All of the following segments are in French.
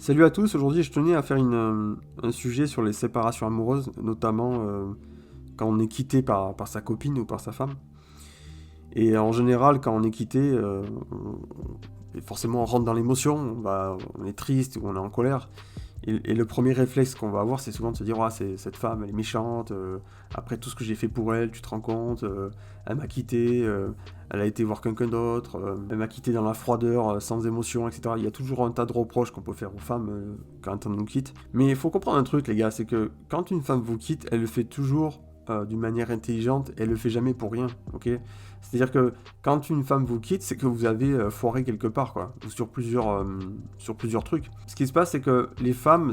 Salut à tous, aujourd'hui je tenais à faire un sujet sur les séparations amoureuses, notamment quand on est quitté par sa copine ou par sa femme. Et en général, quand on est quitté, et forcément on rentre dans l'émotion, on est triste ou on est en colère. Et le premier réflexe qu'on va avoir, c'est souvent de se dire ah, cette femme, elle est méchante, après tout ce que j'ai fait pour elle, tu te rends compte, elle m'a quitté, elle a été voir quelqu'un d'autre, elle m'a quitté dans la froideur, sans émotion, etc. Il y a toujours un tas de reproches qu'on peut faire aux femmes quand on nous quitte. Mais il faut comprendre un truc, les gars, c'est que quand une femme vous quitte, elle le fait toujours d'une manière intelligente, elle le fait jamais pour rien, ok. C'est-à-dire que quand une femme vous quitte, c'est que vous avez foiré quelque part, quoi, ou sur plusieurs trucs. Ce qui se passe, c'est que les femmes,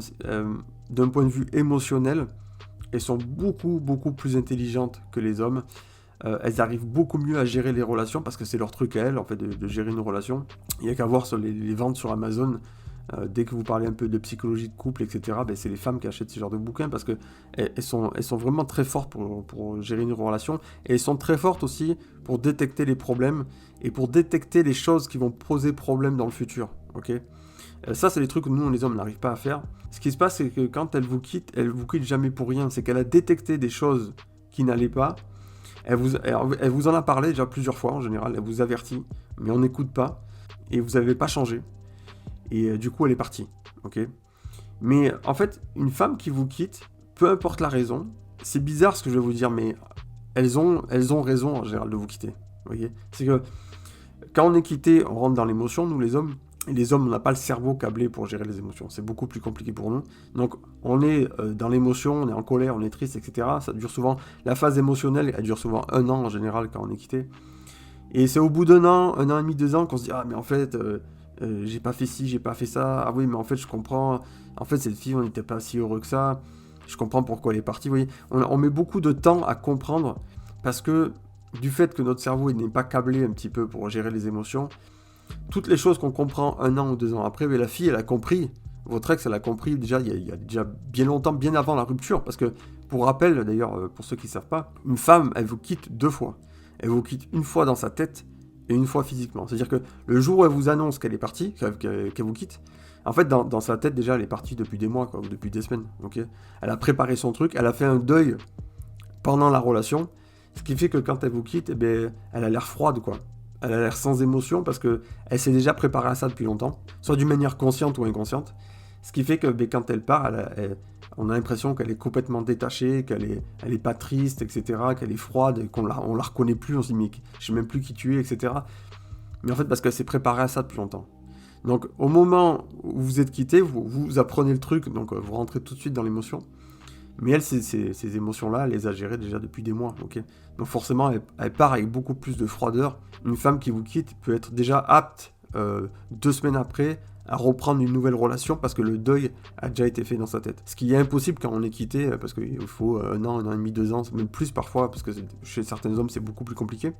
d'un point de vue émotionnel, elles sont beaucoup, beaucoup plus intelligentes que les hommes. Elles arrivent beaucoup mieux à gérer les relations parce que c'est leur truc à elles, en fait, de gérer une relation. Il n'y a qu'à voir sur les ventes sur Amazon. Dès que vous parlez un peu de psychologie de couple, etc., ben c'est les femmes qui achètent ce genre de bouquins parce que elles sont vraiment très fortes pour gérer une relation et elles sont très fortes aussi pour détecter les problèmes et pour détecter les choses qui vont poser problème dans le futur. Ok. Ça, c'est des trucs que nous, les hommes, n'arrivent pas à faire. Ce qui se passe, c'est que quand elle vous quitte jamais pour rien. C'est qu'elle a détecté des choses qui n'allaient pas. Elle vous en a parlé déjà plusieurs fois en général. Elle vous avertit, mais on n'écoute pas et vous n'avez pas changé. Et du coup, elle est partie. Ok. Mais en fait, une femme qui vous quitte, peu importe la raison, c'est bizarre ce que je vais vous dire, mais elles ont raison en général de vous quitter. Vous voyez. C'est que quand on est quitté, on rentre dans l'émotion, nous les hommes. Et les hommes, on n'a pas le cerveau câblé pour gérer les émotions. C'est beaucoup plus compliqué pour nous. Donc, on est dans l'émotion, on est en colère, on est triste, etc. Ça dure souvent. La phase émotionnelle, elle dure souvent 1 an en général quand on est quitté. Et c'est au bout d'un an et demi, 2 ans qu'on se dit ah mais en fait j'ai pas fait ci, j'ai pas fait ça. Ah oui mais en fait je comprends. En fait cette fille on n'était pas si heureux que ça. Je comprends pourquoi elle est partie. Vous voyez, on met beaucoup de temps à comprendre parce que du fait que notre cerveau il n'est pas câblé un petit peu pour gérer les émotions, toutes les choses qu'on comprend 1 an ou 2 ans après, mais la fille elle a compris. Votre ex elle a compris déjà il y a déjà bien longtemps, bien avant la rupture. Parce que pour rappel d'ailleurs, pour ceux qui ne savent pas, une femme elle vous quitte 2 fois. Elle vous quitte une fois dans sa tête et une fois physiquement. C'est-à-dire que le jour où elle vous annonce qu'elle est partie, qu'elle vous quitte, en fait, dans sa tête, déjà, elle est partie depuis des mois, quoi, ou depuis des semaines. Okay, elle a préparé son truc, elle a fait un deuil pendant la relation, ce qui fait que quand elle vous quitte, eh bien, elle a l'air froide, quoi. Elle a l'air sans émotion parce qu'elle s'est déjà préparée à ça depuis longtemps, soit d'une manière consciente ou inconsciente. Ce qui fait que quand elle part, on a l'impression qu'elle est complètement détachée, elle est pas triste, etc., qu'elle est froide, et on la reconnaît plus, on se dit mais je sais même plus qui tu es, etc. Mais en fait parce qu'elle s'est préparée à ça depuis longtemps. Donc au moment où vous êtes quitté, vous apprenez le truc, donc vous rentrez tout de suite dans l'émotion. Mais elle, ces émotions-là, elle les a gérées déjà depuis des mois, ok. Donc forcément, elle part avec beaucoup plus de froideur. Une femme qui vous quitte peut être déjà apte, 2 semaines après, à reprendre une nouvelle relation parce que le deuil a déjà été fait dans sa tête. Ce qui est impossible quand on est quitté, parce qu'il faut 1 an et demi, 2 ans, même plus parfois, parce que chez certains hommes, c'est beaucoup plus compliqué.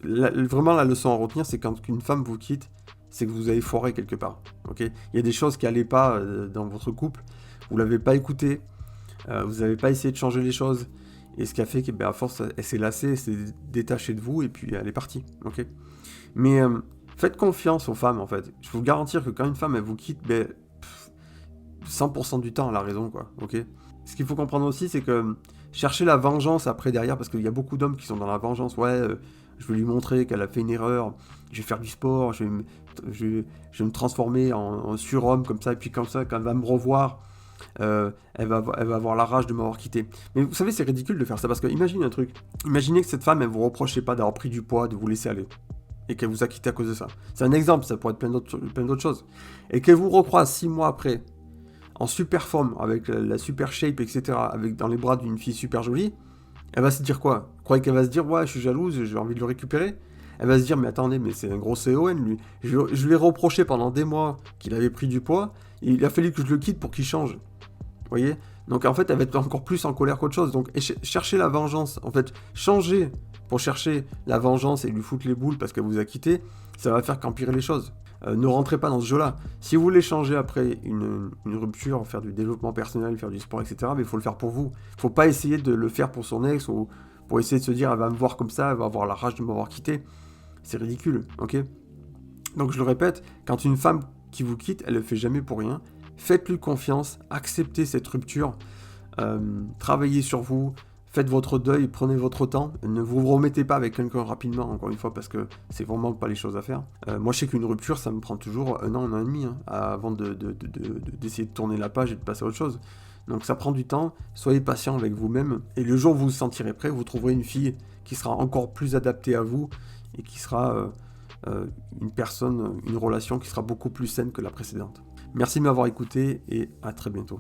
Vraiment, la leçon à retenir, c'est quand une femme vous quitte, c'est que vous avez foiré quelque part, ok. Il y a des choses qui n'allaient pas dans votre couple, vous ne l'avez pas écouté, vous n'avez pas essayé de changer les choses. Et ce qui a fait qu'à force, elle s'est lassée, elle s'est détachée de vous et puis elle est partie. Ok. Mais faites confiance aux femmes en fait. Je peux vous garantir que quand une femme elle vous quitte, 100% du temps elle a raison quoi. Ok. Ce qu'il faut comprendre aussi c'est que chercher la vengeance après derrière, parce qu'il y a beaucoup d'hommes qui sont dans la vengeance. Ouais, je vais lui montrer qu'elle a fait une erreur. Je vais faire du sport. Je vais me transformer en surhomme comme ça. Et puis comme ça, quand elle va me revoir, elle va avoir la rage de m'avoir quitté. Mais vous savez, c'est ridicule de faire ça parce que imaginez un truc. Imaginez que cette femme, elle vous reprochait pas d'avoir pris du poids, de vous laisser aller. Et qu'elle vous a quitté à cause de ça. C'est un exemple, ça pourrait être plein d'autres choses. Et qu'elle vous recroise 6 mois après, en super forme, avec la super shape, etc., avec dans les bras d'une fille super jolie, elle va se dire quoi? Vous croyez qu'elle va se dire, ouais, je suis jalouse, j'ai envie de le récupérer? Elle va se dire, mais attendez, mais c'est un gros CON, lui. Je lui ai reproché pendant des mois qu'il avait pris du poids, et il a fallu que je le quitte pour qu'il change. Vous voyez? Donc en fait, elle va être encore plus en colère qu'autre chose. Donc chercher la vengeance, en fait, changer pour chercher la vengeance et lui foutre les boules parce qu'elle vous a quitté, ça va faire qu'empirer les choses. Ne rentrez pas dans ce jeu-là. Si vous voulez changer après une rupture, faire du développement personnel, faire du sport, etc., mais il faut le faire pour vous. Il ne faut pas essayer de le faire pour son ex ou pour essayer de se dire elle va me voir comme ça, elle va avoir la rage de m'avoir quitté. C'est ridicule, ok? Donc je le répète, quand une femme qui vous quitte, elle le fait jamais pour rien. Faites-lui confiance, acceptez cette rupture, travaillez sur vous, faites votre deuil, prenez votre temps, ne vous remettez pas avec quelqu'un rapidement, encore une fois, parce que c'est vraiment pas les choses à faire. Moi, je sais qu'une rupture, ça me prend toujours un an et demi, hein, avant d'essayer de tourner la page et de passer à autre chose. Donc ça prend du temps, soyez patient avec vous-même, et le jour où vous vous sentirez prêt, vous trouverez une fille qui sera encore plus adaptée à vous, et qui sera une personne, une relation qui sera beaucoup plus saine que la précédente. Merci de m'avoir écouté, et à très bientôt.